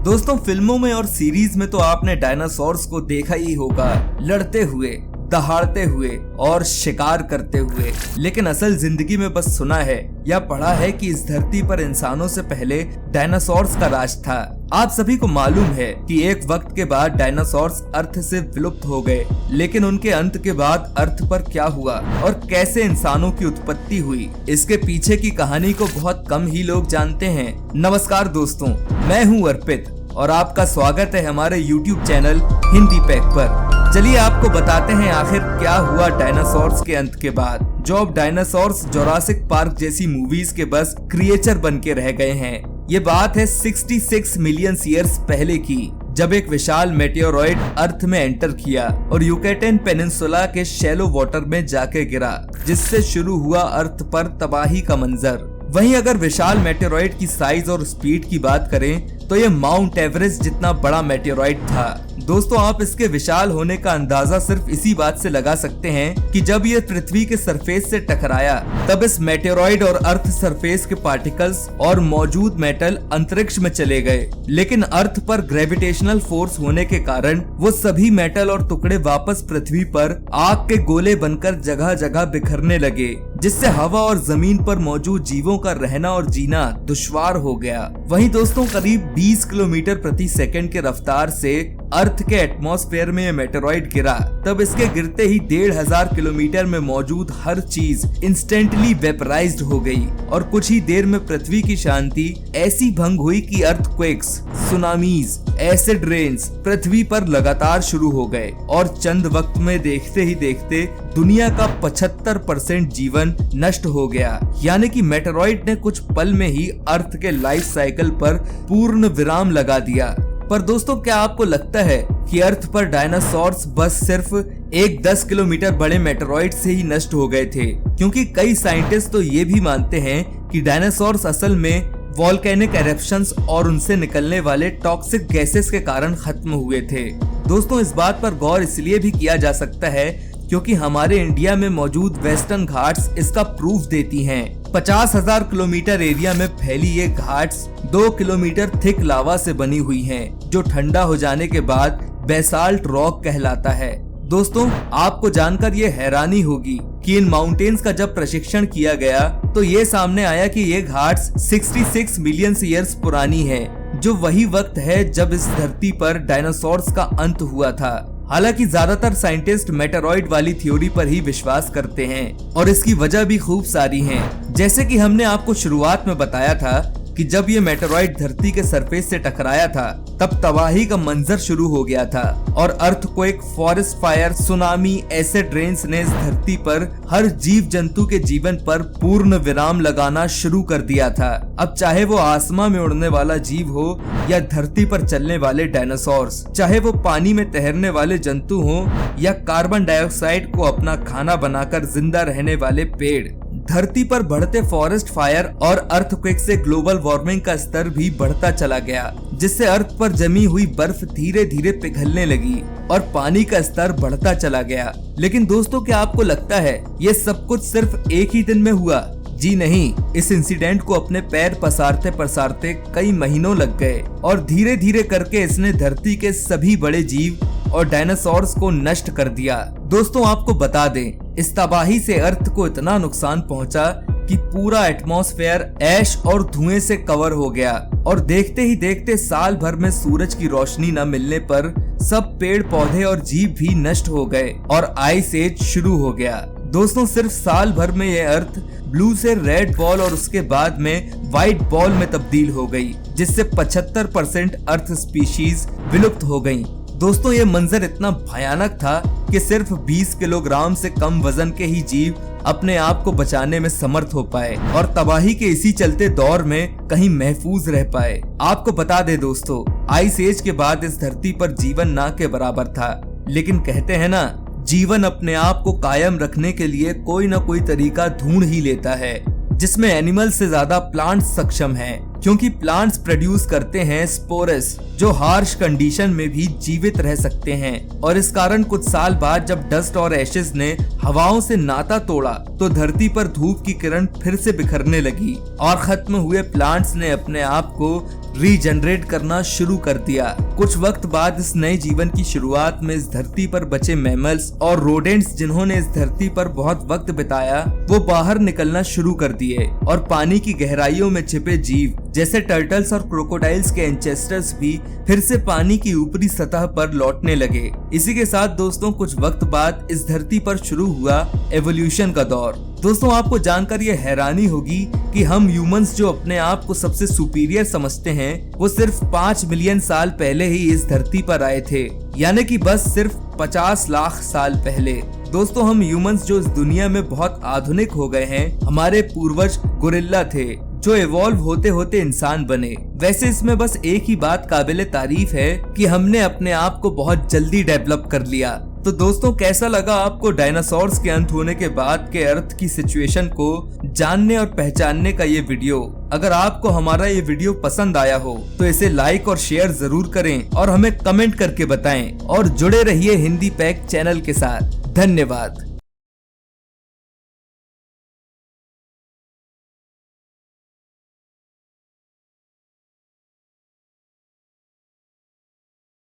दोस्तों फिल्मों में और सीरीज में तो आपने डायनासोर्स को देखा ही होगा, लड़ते हुए, दहाड़ते हुए और शिकार करते हुए, लेकिन असल जिंदगी में बस सुना है या पढ़ा है कि इस धरती पर इंसानों से पहले डायनासोर्स का राज था। आप सभी को मालूम है कि एक वक्त के बाद डायनासोर्स अर्थ से विलुप्त हो गए, लेकिन उनके अंत के बाद अर्थ पर क्या हुआ और कैसे इंसानों की उत्पत्ति हुई, इसके पीछे की कहानी को बहुत कम ही लोग जानते हैं। नमस्कार दोस्तों, मैं हूँ अर्पित और आपका स्वागत है हमारे YouTube चैनल हिंदी पैक पर। चलिए आपको बताते हैं आखिर क्या हुआ डायनासोर्स के अंत के बाद, जो अब डायनासोर्स जोरासिक पार्क जैसी मूवीज के बस क्रिएचर बन के रह गए हैं। ये बात है 66 मिलियन ईयर्स पहले की, जब एक विशाल मेटेओरॉइड अर्थ में एंटर किया और युकाटेन पेनिनसुला के शैलो वाटर में जाके गिरा, जिससे शुरू हुआ अर्थ पर तबाही का मंजर। वहीं अगर विशाल मेटेओरॉइड की साइज और स्पीड की बात करें तो ये माउंट एवरेस्ट जितना बड़ा मेटेओरॉइड था। दोस्तों आप इसके विशाल होने का अंदाजा सिर्फ इसी बात से लगा सकते हैं कि जब ये पृथ्वी के सरफेस से टकराया तब इस मेटेओरॉइड और अर्थ सरफेस के पार्टिकल्स और मौजूद मेटल अंतरिक्ष में चले गए, लेकिन अर्थ पर ग्रेविटेशनल फोर्स होने के कारण वो सभी मेटल और टुकड़े वापस पृथ्वी पर आग के गोले बनकर जगह जगह बिखरने लगे, जिससे हवा और जमीन पर मौजूद जीवों का रहना और जीना दुश्वार हो गया। वहीं दोस्तों करीब 20 किलोमीटर प्रति सेकंड के रफ्तार से अर्थ के एटमॉस्फेयर में मेटेओरॉइड गिरा, तब इसके गिरते ही 1500 किलोमीटर में मौजूद हर चीज इंस्टेंटली वेपराइज्ड हो गई और कुछ ही देर में पृथ्वी की शांति ऐसी भंग हुई कि अर्थक्वेक्स, सुनामीज, एसिड रेन्स पृथ्वी पर लगातार शुरू हो गए और चंद वक्त में देखते ही देखते दुनिया का 75% जीवन नष्ट हो गया। यानी कि मेटेओरॉइड ने कुछ पल में ही अर्थ के लाइफ साइकिल पर पूर्ण विराम लगा दिया। पर दोस्तों क्या आपको लगता है कि अर्थ पर डायनासोर्स बस सिर्फ एक 10 किलोमीटर बड़े मेटेओरॉइड से ही नष्ट हो गए थे? क्योंकि कई साइंटिस्ट तो ये भी मानते हैं कि डायनासोर्स असल में वोल्केनिक एरप्शंस और उनसे निकलने वाले टॉक्सिक गैसेस के कारण खत्म हुए थे। दोस्तों इस बात पर गौर इसलिए भी किया जा सकता है क्योंकि हमारे इंडिया में मौजूद वेस्टर्न घाट्स इसका प्रूफ देती हैं। 50,000 किलोमीटर एरिया में फैली ये घाट्स 2 किलोमीटर थिक लावा से बनी हुई हैं, जो ठंडा हो जाने के बाद बेसाल्ट रॉक कहलाता है। दोस्तों आपको जानकर ये हैरानी होगी कि इन माउंटेन्स का जब प्रशिक्षण किया गया तो ये सामने आया कि ये घाट्स 66 मिलियन ईयर्स पुरानी है, जो वही वक्त है जब इस धरती पर डायनासोर्स का अंत हुआ था। हालांकि ज्यादातर साइंटिस्ट मेटेओरॉइड वाली थ्योरी पर ही विश्वास करते हैं और इसकी वजह भी खूब सारी हैं। जैसे कि हमने आपको शुरुआत में बताया था कि जब ये मेटेओरॉइड धरती के सरफेस से टकराया था तब तबाही का मंजर शुरू हो गया था और earthquake, forest fire, tsunami, acid rains ने इस धरती पर हर जीव जंतु के जीवन पर पूर्ण विराम लगाना शुरू कर दिया था। अब चाहे वो आसमां में उड़ने वाला जीव हो या धरती पर चलने वाले डायनासोर्स, चाहे वो पानी में तैरने वाले जंतु हो या कार्बन डाइऑक्साइड को अपना खाना बनाकर जिंदा रहने वाले पेड़, धरती पर बढ़ते फॉरेस्ट फायर और अर्थक्वेक से ग्लोबल वार्मिंग का स्तर भी बढ़ता चला गया, जिससे अर्थ पर जमी हुई बर्फ धीरे धीरे पिघलने लगी और पानी का स्तर बढ़ता चला गया। लेकिन दोस्तों क्या आपको लगता है ये सब कुछ सिर्फ एक ही दिन में हुआ? जी नहीं, इस इंसिडेंट को अपने पैर पसारते पसारते कई महीनों लग गए और धीरे धीरे करके इसने धरती के सभी बड़े जीव और डायनासोर्स को नष्ट कर दिया। दोस्तों आपको बता दें, इस तबाही से अर्थ को इतना नुकसान पहुंचा कि पूरा एटमॉस्फेयर ऐश और धुएं से कवर हो गया और देखते ही देखते साल भर में सूरज की रोशनी न मिलने पर सब पेड़ पौधे और जीव भी नष्ट हो गए और आइस एज शुरू हो गया। दोस्तों सिर्फ साल भर में यह अर्थ ब्लू से रेड बॉल और उसके बाद में व्हाइट बॉल में तब्दील हो गई, जिससे 75% अर्थ स्पीशीज विलुप्त हो गयी। दोस्तों ये मंजर इतना भयानक था कि सिर्फ 20 किलोग्राम से कम वजन के ही जीव अपने आप को बचाने में समर्थ हो पाए और तबाही के इसी चलते दौर में कहीं महफूज रह पाए। आपको बता दे दोस्तों, आइस एज के बाद इस धरती पर जीवन ना के बराबर था, लेकिन कहते हैं ना, जीवन अपने आप को कायम रखने के लिए कोई ना कोई तरीका ढूंढ ही लेता है, जिसमें एनिमल से ज्यादा प्लांट सक्षम हैं, क्योंकि प्लांट्स प्रोड्यूस करते हैं स्पोरस जो हार्श कंडीशन में भी जीवित रह सकते हैं। और इस कारण कुछ साल बाद जब डस्ट और एशेज ने हवाओं से नाता तोड़ा तो धरती पर धूप की किरण फिर से बिखरने लगी और खत्म हुए प्लांट्स ने अपने आप को रीजनरेट करना शुरू कर दिया। कुछ वक्त बाद इस नए जीवन की शुरुआत में इस धरती पर बचे मैमल्स और रोडेंट्स जिन्होंने इस धरती पर बहुत वक्त बिताया वो बाहर निकलना शुरू कर दिए और पानी की गहराइयों में छिपे जीव जैसे टर्टल्स और क्रोकोडाइल्स के एंसेस्टर्स भी फिर से पानी की ऊपरी सतह पर लौटने लगे। इसी के साथ दोस्तों कुछ वक्त बाद इस धरती पर शुरू हुआ एवोल्यूशन का दौर। दोस्तों आपको जानकर ये हैरानी होगी कि हम ह्यूमंस जो अपने आप को सबसे सुपीरियर समझते हैं वो सिर्फ 5 मिलियन साल पहले ही इस धरती पर आए थे, यानी कि बस सिर्फ 50 लाख साल पहले। दोस्तों हम ह्यूमंस जो इस दुनिया में बहुत आधुनिक हो गए हैं, हमारे पूर्वज गोरिल्ला थे जो इवॉल्व होते होते इंसान बने। वैसे इसमें बस एक ही बात काबिले तारीफ है कि हमने अपने आप को बहुत जल्दी डेवलप कर लिया। तो दोस्तों कैसा लगा आपको डायनासोर्स के अंत होने के बाद के अर्थ की सिचुएशन को जानने और पहचानने का ये वीडियो? अगर आपको हमारा ये वीडियो पसंद आया हो तो इसे लाइक और शेयर जरूर करें और हमें कमेंट करके बताएं और जुड़े रहिए हिंदी पैक चैनल के साथ। धन्यवाद।